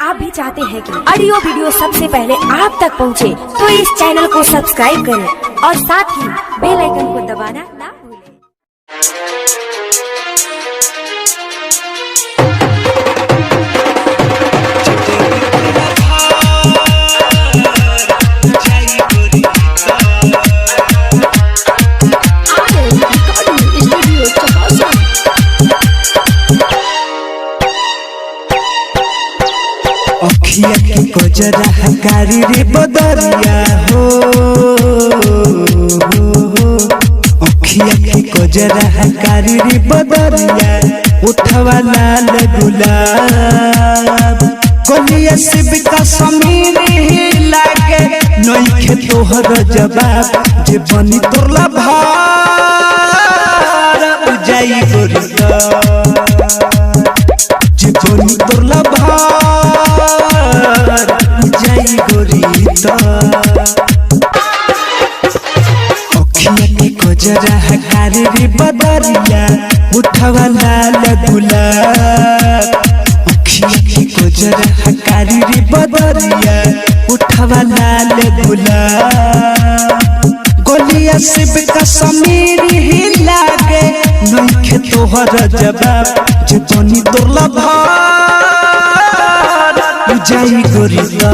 आप भी चाहते हैं कि ऑडियो वीडियो सबसे पहले आप तक पहुंचे, तो इस चैनल को सब्सक्राइब करें और साथ ही बेल आइकन को दबाना ना भूलें। अखिया के गजरा हकारी रे बदरिया हो, अखिया के गजरा हकारी रे बदरिया, उठवा लाल गुलाब, गलिया से बिका समीर लागे, नइखे तोहर जवाब, जे बनी तोरला भार उजाई गोरिया, जे बनी तोरला जाई गोरीता। अखिया के गजरा हकारी रे बदरिया, उठवा लाल गुलाब, अखिया के गजरा हकारी रे बदरिया, उठवा लाल गुलाब, गलिया से बिका समीर ही लागे, नइखे तोहर जवाब, जे बनी तोरला जाई गोरिया,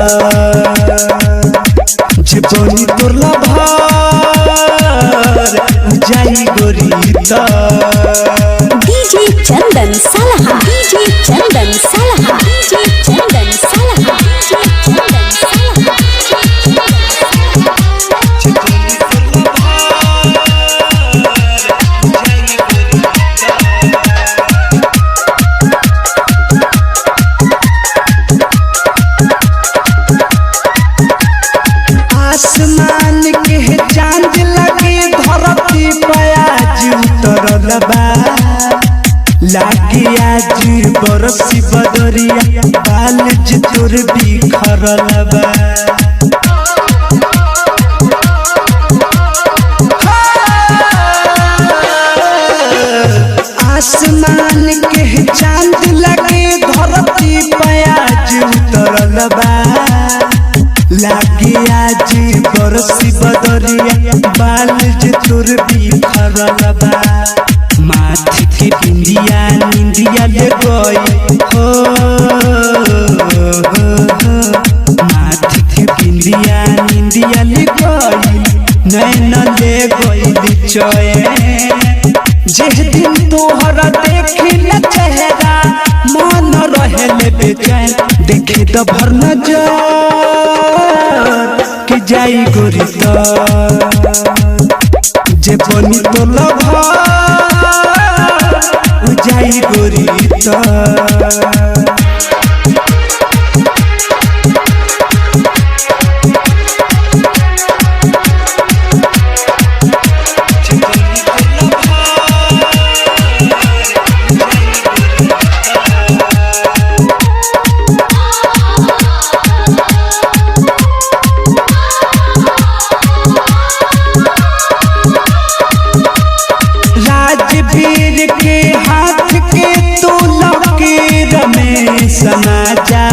जे बनी तोरला भार जाई गोरिया। डीजे चंदन सलहा, डीजे चंदन सलहा, डीजे चंदन सलहा, डीजे चंदन सलहा। आसमान के चांद लगे धरती पे आज उतरल बा, लागे आज बरसी बदरिया, बाल जे तोर बिखरल बा। आसमान के चांद लगे धरती पे आज उतरल बा, लागे आज बरसी बदरिया, बाल जे तोर बिखरल बा, माथे के बिंदिया निंदिया ले गई हो, माथे के बिंदिया निंदिया ले गई, नैन ले गई चैन, जिस दिन तोहरा देखी न चेहरा, मन रहे ले बेचैन, देखे तो भर नजर के जाई गोरिया, जे बनी तोरला भार जाई गोरिया। राजवीर के हाथ के तू लकीर में समाजा,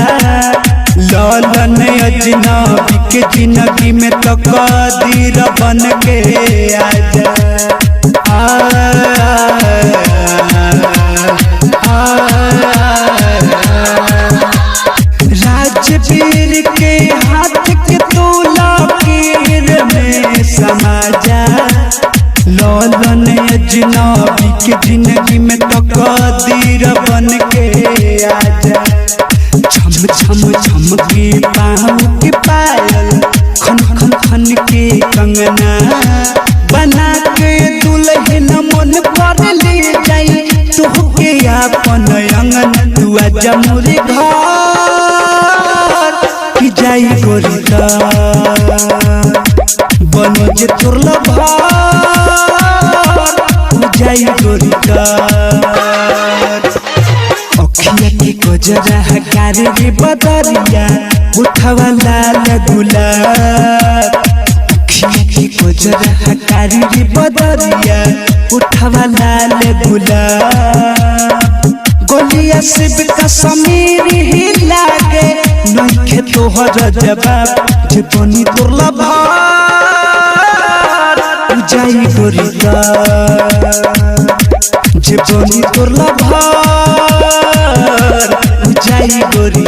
लालन अजनबी के जिंदगी में तो कदीर बन के आजा। राजवीर के हाथ के तू लकीर में समाजा, लालन अजनबी के जिंदगी में तो कदीर बन के आजा। छम छम छम के पाँव के पायल, खन खन खन के कंगना, बना के दुल्हन मन पर ले जाई, तोहके अपन अंगन, तू आजा मोरे घर की जाई गोरिया, बनो जे तोरला भार जाई गोरिया। अखिया के गजरा हकारी रे बदरिया, उठवा लाल गुलाब, अखिया के गजरा हकारी रे बदरिया, उठवा लाल गुलाब, गलिया से बिका समीर ही लागे, तोहर जवाब जे बनी तोर लभार जाई गोरी जे बनी तोर लभार जाई गोरी।